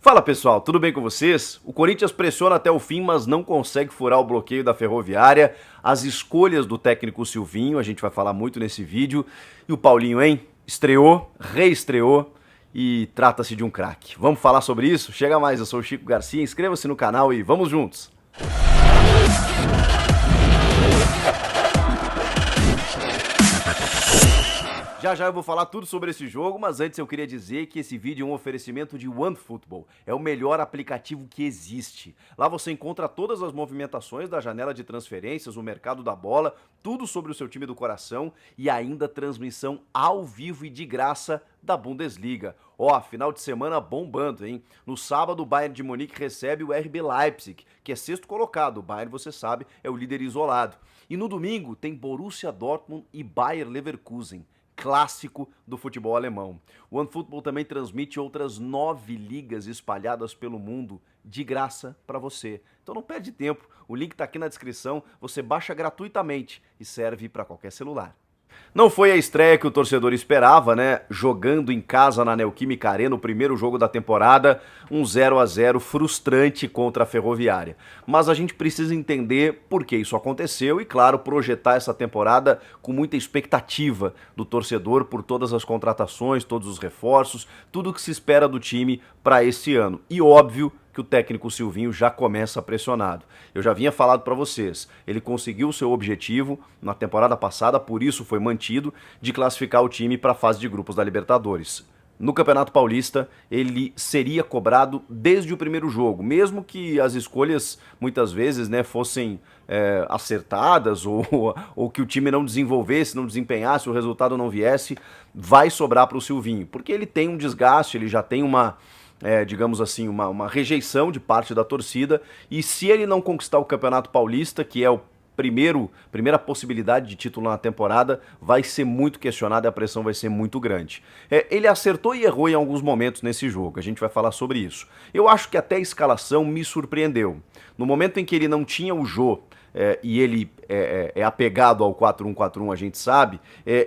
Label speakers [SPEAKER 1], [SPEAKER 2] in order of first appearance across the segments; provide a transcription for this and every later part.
[SPEAKER 1] Fala pessoal, tudo bem com vocês? O Corinthians pressiona até o fim, mas não consegue furar o bloqueio da Ferroviária. As escolhas do técnico Silvinho, a gente vai falar muito nesse vídeo. E o Paulinho, hein? Estreou, reestreou e trata-se de um craque. Vamos falar sobre isso? Chega mais, eu sou o Chico Garcia, inscreva-se no canal e vamos juntos! Já eu vou falar tudo sobre esse jogo, mas antes eu queria dizer que esse vídeo é um oferecimento de OneFootball. É o melhor aplicativo que existe. Lá você encontra todas as movimentações da janela de transferências, o mercado da bola, tudo sobre o seu time do coração e ainda transmissão ao vivo e de graça da Bundesliga. Ó, final de semana bombando, hein? No sábado, o Bayern de Munique recebe o RB Leipzig, que é sexto colocado. O Bayern, você sabe, é o líder isolado. E no domingo tem Borussia Dortmund e Bayer Leverkusen, clássico do futebol alemão. O OneFootball também transmite outras 9 ligas espalhadas pelo mundo de graça para você. Então não perde tempo, o link está aqui na descrição, você baixa gratuitamente e serve para qualquer celular. Não foi a estreia que o torcedor esperava, né? Jogando em casa na Neoquímica Arena, o primeiro jogo da temporada, um 0-0 frustrante contra a Ferroviária. Mas a gente precisa entender por que isso aconteceu e, claro, projetar essa temporada com muita expectativa do torcedor por todas as contratações, todos os reforços, tudo o que se espera do time para esse ano. E óbvio que o técnico Silvinho já começa pressionado. Eu já vinha falado para vocês, ele conseguiu o seu objetivo na temporada passada, por isso foi mantido, de classificar o time para a fase de grupos da Libertadores. No Campeonato Paulista, ele seria cobrado desde o primeiro jogo, mesmo que as escolhas, muitas vezes, né, fossem acertadas ou que o time não desenvolvesse, não desempenhasse, o resultado não viesse, vai sobrar para o Silvinho, porque ele tem um desgaste, ele já tem digamos assim, uma rejeição de parte da torcida, e se ele não conquistar o Campeonato Paulista, que é o primeira possibilidade de título na temporada, vai ser muito questionado e a pressão vai ser muito grande. Ele acertou e errou em alguns momentos nesse jogo, a gente vai falar sobre isso. Eu acho que até a escalação me surpreendeu. No momento em que ele não tinha o Jô, e ele é apegado ao 4-1-4-1, a gente sabe,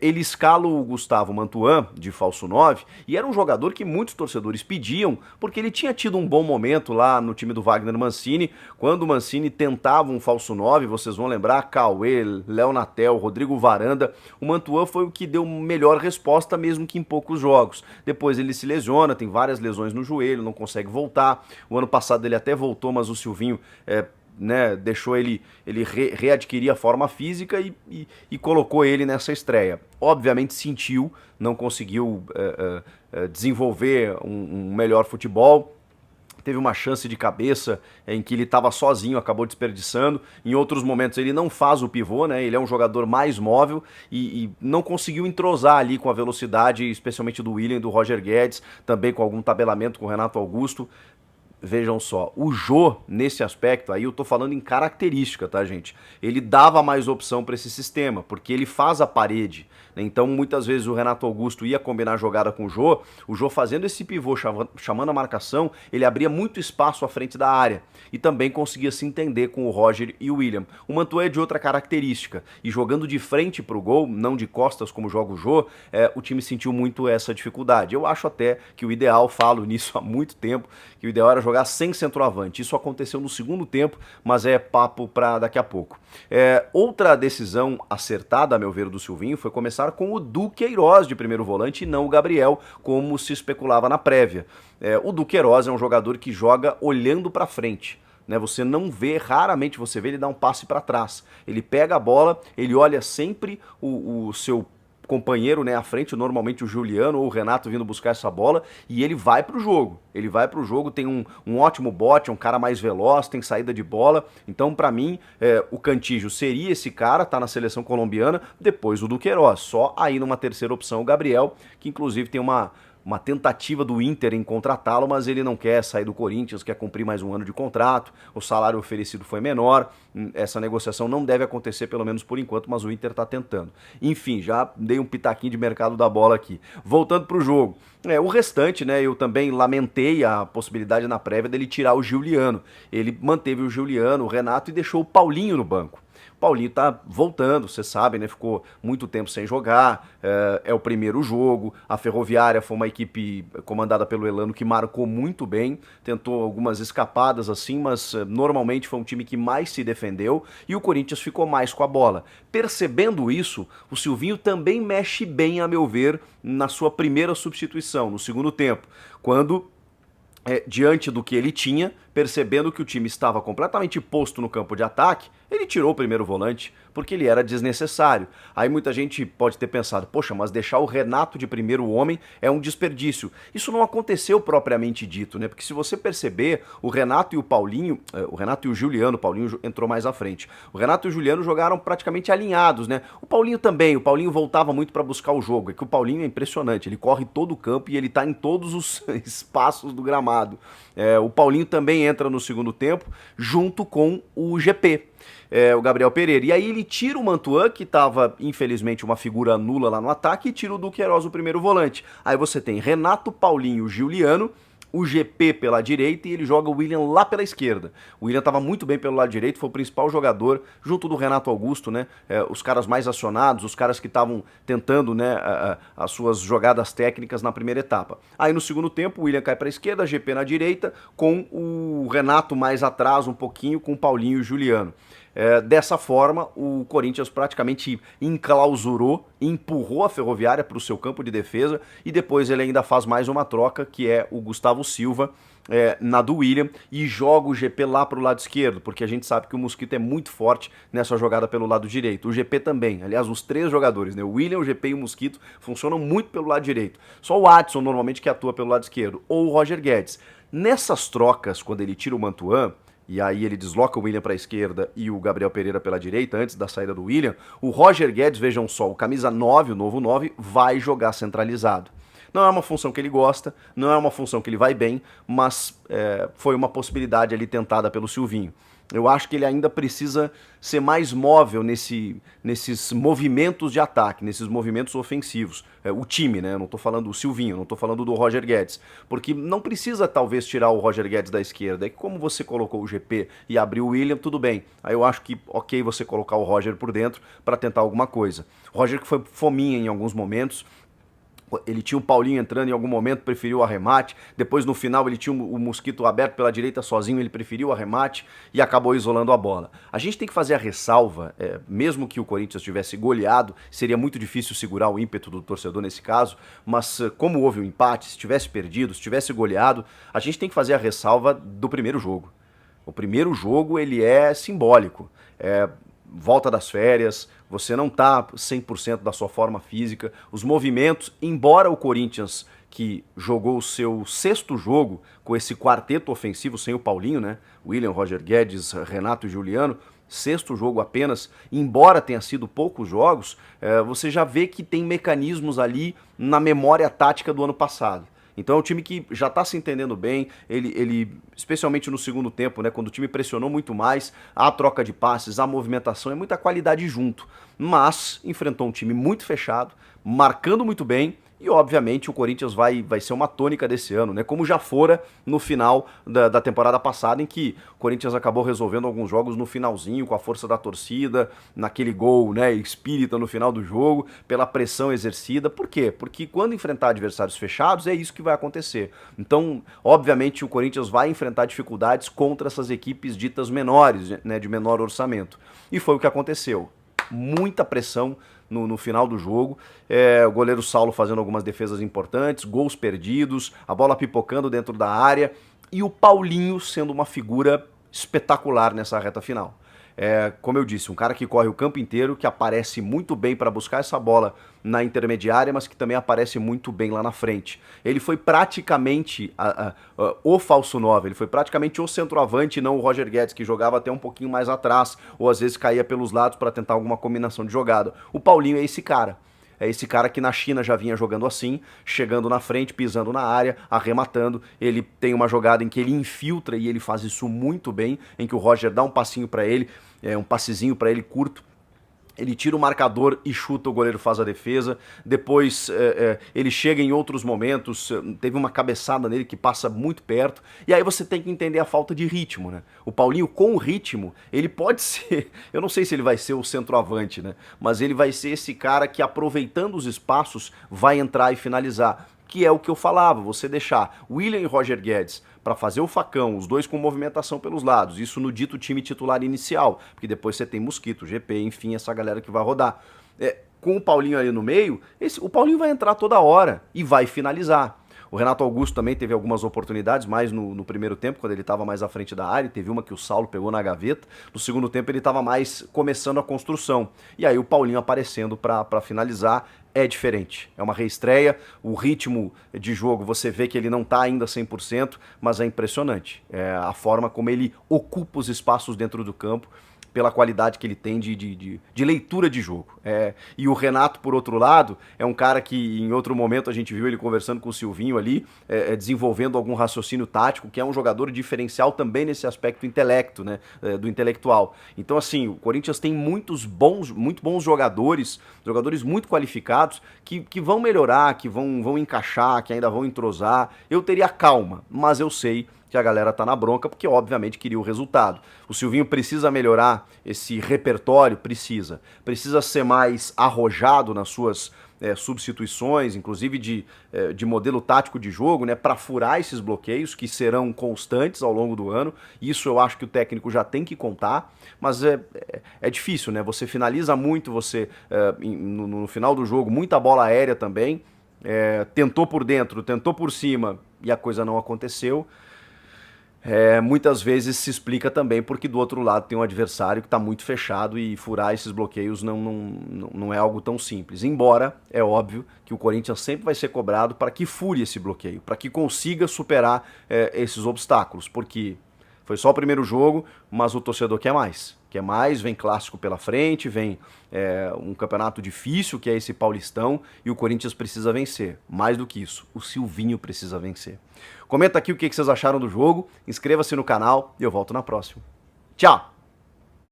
[SPEAKER 1] ele escala o Gustavo Mantuan, de falso 9, e era um jogador que muitos torcedores pediam, porque ele tinha tido um bom momento lá no time do Wagner Mancini, quando o Mancini tentava um falso 9, vocês vão lembrar, Cauê, Léo Natel, Rodrigo Varanda, o Mantuan foi o que deu melhor resposta, mesmo que em poucos jogos. Depois ele se lesiona, tem várias lesões no joelho, não consegue voltar, o ano passado ele até voltou, mas o Silvinho deixou ele readquirir a forma física e colocou ele nessa estreia. Obviamente sentiu, não conseguiu desenvolver um melhor futebol, teve uma chance de cabeça em que ele estava sozinho, acabou desperdiçando. Em outros momentos ele não faz o pivô, né? Ele é um jogador mais móvel e não conseguiu entrosar ali com a velocidade, especialmente do William e do Roger Guedes, também com algum tabelamento com o Renato Augusto. Vejam só, o Jô, nesse aspecto, aí eu tô falando em característica, tá, gente? Ele dava mais opção para esse sistema, porque ele faz a parede, né? Então, muitas vezes o Renato Augusto ia combinar a jogada com o Jô fazendo esse pivô, chamando a marcação, ele abria muito espaço à frente da área e também conseguia se entender com o Roger e o William. O Mantuan é de outra característica, e jogando de frente pro gol, não de costas como joga o Jô, o time sentiu muito essa dificuldade. Eu acho até que o ideal, falo nisso há muito tempo, que o ideal era jogar sem centroavante. Isso aconteceu no segundo tempo, mas é papo para daqui a pouco. Outra decisão acertada, a meu ver, do Silvinho foi começar com o Duqueiroz de primeiro volante e não o Gabriel, como se especulava na prévia. O Duqueiroz é um jogador que joga olhando para frente. Você não vê, raramente você vê ele dar um passe para trás. Ele pega a bola, ele olha sempre o seu companheiro, né, à frente, normalmente o Juliano ou o Renato vindo buscar essa bola, e ele vai pro jogo. Ele vai pro jogo, tem um ótimo bote, é um cara mais veloz, tem saída de bola. Então, pra mim, o Cantillo seria esse cara, tá na seleção colombiana, depois o Duqueiroz. Só aí numa terceira opção o Gabriel, que inclusive tem uma tentativa do Inter em contratá-lo, mas ele não quer sair do Corinthians, quer cumprir mais um ano de contrato, o salário oferecido foi menor, essa negociação não deve acontecer, pelo menos por enquanto, mas o Inter está tentando. Enfim, já dei um pitaquinho de mercado da bola aqui. Voltando para o jogo, o restante, né, eu também lamentei a possibilidade na prévia dele tirar o Giuliano. Ele manteve o Giuliano, o Renato, e deixou o Paulinho no banco. O Paulinho tá voltando, você sabe, né? Ficou muito tempo sem jogar, é o primeiro jogo. A Ferroviária foi uma equipe comandada pelo Elano que marcou muito bem, tentou algumas escapadas assim, mas normalmente foi um time que mais se defendeu e o Corinthians ficou mais com a bola. Percebendo isso, o Silvinho também mexe bem, a meu ver, na sua primeira substituição, no segundo tempo, quando diante do que ele tinha, percebendo que o time estava completamente posto no campo de ataque, ele tirou o primeiro volante, porque ele era desnecessário. Aí muita gente pode ter pensado, poxa, mas deixar o Renato de primeiro homem é um desperdício. Isso não aconteceu propriamente dito, né? Porque se você perceber, o Renato e o Paulinho, o Renato e o Juliano, o Paulinho entrou mais à frente. O Renato e o Juliano jogaram praticamente alinhados, né? O Paulinho também, o Paulinho voltava muito para buscar o jogo. É que o Paulinho é impressionante, ele corre todo o campo e ele tá em todos os espaços do gramado. O Paulinho também entra no segundo tempo, junto com o GP. O Gabriel Pereira. E aí ele tira o Mantuan, que estava, infelizmente, uma figura nula lá no ataque, e tira o Duqueiroz, o primeiro volante. Aí você tem Renato, Paulinho, Juliano, o GP pela direita e ele joga o William lá pela esquerda. O William estava muito bem pelo lado direito, foi o principal jogador, junto do Renato Augusto, né? Os caras mais acionados, os caras que estavam tentando, né, as suas jogadas técnicas na primeira etapa. Aí no segundo tempo o William cai para a esquerda, GP na direita, com o Renato mais atrás um pouquinho, com o Paulinho e o Juliano. Dessa forma, o Corinthians praticamente enclausurou, empurrou a Ferroviária para o seu campo de defesa e depois ele ainda faz mais uma troca, que é o Gustavo Silva na do William, e joga o GP lá para o lado esquerdo, porque a gente sabe que o Mosquito é muito forte nessa jogada pelo lado direito. O GP também, aliás, os três jogadores, né? O William, o GP e o Mosquito funcionam muito pelo lado direito. Só o Adson normalmente que atua pelo lado esquerdo, ou o Roger Guedes. Nessas trocas, quando ele tira o Mantuan, e aí ele desloca o William para a esquerda e o Gabriel Pereira pela direita, antes da saída do William, o Roger Guedes, vejam só, o camisa 9, o novo 9, vai jogar centralizado. Não é uma função que ele gosta, não é uma função que ele vai bem, mas foi uma possibilidade ali tentada pelo Silvinho. Eu acho que ele ainda precisa ser mais móvel nesses movimentos de ataque, nesses movimentos ofensivos. O time, né? Eu não tô falando do Silvinho, não tô falando do Roger Guedes. Porque não precisa, talvez, tirar o Roger Guedes da esquerda. É que como você colocou o GP e abriu o William, tudo bem. Aí eu acho que ok você colocar o Roger por dentro para tentar alguma coisa. O Roger que foi fominha em alguns momentos. Ele tinha o Paulinho entrando em algum momento, preferiu o arremate. Depois, no final, ele tinha o Mosquito aberto pela direita sozinho, ele preferiu o arremate e acabou isolando a bola. A gente tem que fazer a ressalva, mesmo que o Corinthians tivesse goleado, seria muito difícil segurar o ímpeto do torcedor nesse caso, mas como houve um empate, se tivesse perdido, se tivesse goleado, a gente tem que fazer a ressalva do primeiro jogo. O primeiro jogo, ele é simbólico. Volta das férias, você não está 100% da sua forma física, os movimentos, embora o Corinthians, que jogou o seu sexto jogo com esse quarteto ofensivo sem o Paulinho, né? William, Roger Guedes, Renato e Juliano, sexto jogo apenas, embora tenha sido poucos jogos, você já vê que tem mecanismos ali na memória tática do ano passado. Então é um time que já está se entendendo bem, ele, especialmente no segundo tempo, né, quando o time pressionou muito mais, a troca de passes, a movimentação, é muita qualidade junto. Mas enfrentou um time muito fechado, marcando muito bem, e obviamente o Corinthians vai ser uma tônica desse ano, né? Como já fora no final da temporada passada, em que o Corinthians acabou resolvendo alguns jogos no finalzinho, com a força da torcida, naquele gol, né, espírita no final do jogo, pela pressão exercida. Por quê? Porque quando enfrentar adversários fechados, é isso que vai acontecer. Então, obviamente, o Corinthians vai enfrentar dificuldades contra essas equipes ditas menores, né, de menor orçamento. E foi o que aconteceu. Muita pressão no final do jogo, o goleiro Saulo fazendo algumas defesas importantes, gols perdidos, a bola pipocando dentro da área e o Paulinho sendo uma figura espetacular nessa reta final. Como eu disse, um cara que corre o campo inteiro, que aparece muito bem para buscar essa bola na intermediária, mas que também aparece muito bem lá na frente. Ele foi praticamente o falso 9, ele foi praticamente o centroavante, não o Roger Guedes, que jogava até um pouquinho mais atrás, ou às vezes caía pelos lados para tentar alguma combinação de jogada. O Paulinho é esse cara. É esse cara que na China já vinha jogando assim, chegando na frente, pisando na área, arrematando. Ele tem uma jogada em que ele infiltra e ele faz isso muito bem, em que o Roger dá um passinho para ele, um passezinho para ele curto, Ele tira o marcador e chuta, o goleiro faz a defesa. Depois ele chega em outros momentos, teve uma cabeçada nele que passa muito perto. E aí você tem que entender a falta de ritmo, né? O Paulinho com o ritmo, ele pode ser, eu não sei se ele vai ser o centroavante, né? Mas ele vai ser esse cara que, aproveitando os espaços, vai entrar e finalizar. Que é o que eu falava, você deixar William e Roger Guedes para fazer o facão, os dois com movimentação pelos lados, isso no dito time titular inicial, porque depois você tem Mosquito, GP, enfim, essa galera que vai rodar. Com o Paulinho ali no meio, o Paulinho vai entrar toda hora e vai finalizar. O Renato Augusto também teve algumas oportunidades, mais no primeiro tempo, quando ele estava mais à frente da área. Teve uma que o Saulo pegou na gaveta. No segundo tempo ele estava mais começando a construção. E aí o Paulinho aparecendo para finalizar. É diferente, é uma reestreia, o ritmo de jogo você vê que ele não está ainda 100%, mas é impressionante. É a forma como ele ocupa os espaços dentro do campo, pela qualidade que ele tem de leitura de jogo. E o Renato, por outro lado, é um cara que em outro momento a gente viu ele conversando com o Silvinho ali, desenvolvendo algum raciocínio tático, que é um jogador diferencial também nesse aspecto intelecto, né, do intelectual. Então, assim, o Corinthians tem muito bons jogadores muito qualificados, que vão melhorar, que vão encaixar, que ainda vão entrosar. Eu teria calma, mas eu sei que a galera tá na bronca, porque obviamente queria o resultado. O Silvinho precisa melhorar esse repertório? Precisa. Precisa ser mais arrojado nas suas substituições, inclusive de modelo tático de jogo, né, para furar esses bloqueios que serão constantes ao longo do ano. Isso eu acho que o técnico já tem que contar, mas é difícil, né? Você finaliza muito, você no final do jogo, muita bola aérea também, tentou por dentro, tentou por cima e a coisa não aconteceu. Muitas vezes se explica também porque do outro lado tem um adversário que está muito fechado e furar esses bloqueios não é algo tão simples. Embora é óbvio que o Corinthians sempre vai ser cobrado para que fure esse bloqueio, para que consiga superar esses obstáculos, porque foi só o primeiro jogo, mas o torcedor quer mais. Quer mais, vem clássico pela frente, vem um campeonato difícil, que é esse Paulistão, e o Corinthians precisa vencer. Mais do que isso, o Silvinho precisa vencer. Comenta aqui o que vocês acharam do jogo, inscreva-se no canal e eu volto na próxima. Tchau!